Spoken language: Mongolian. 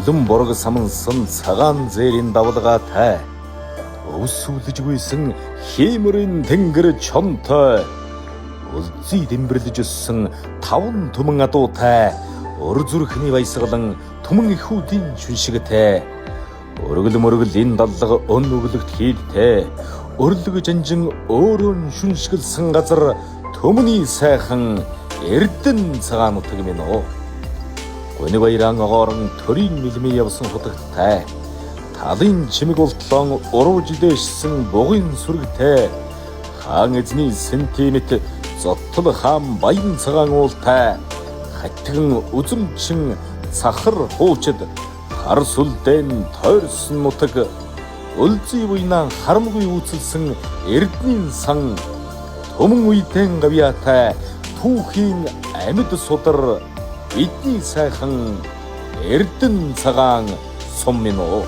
Улам борог самансан цагаан зээрийн давалгаа тай. Ус үлжгүйсэн хиймэрийн тэнгэр чонтой. Улзий дэмбэрлэж өссөн таван түмэн адуутай. Өр зүрхний баясгалан түмэн ихүүдийн шүншигтэй. Өргөл мөргөл энэ даллага өн өглөгт хийдтэй. Өрлөг жанжин өөрөөн шүншгэлсэн газар төмний сайхан эрдэн цагаан нутаг минь оо. Гүний баяран огоорон төрийн мэлмээ явсан хутагтай. Талын чимэг болтлон урууж дээшсэн бугын сүрэгтэй. Хаан эзний сентимет зоттол хаан баян цагаан уултай. Хаттган үзэмчин цахар хуучид хар сүлдэн тойрсон нутаг. Улзий буйнаа харамгүй үүсэлсэн эрдний сан. Төмөн үедэн гавьяатай түүхийн амьд судар бидний сайхан эрдэн цагаан сум минь оо.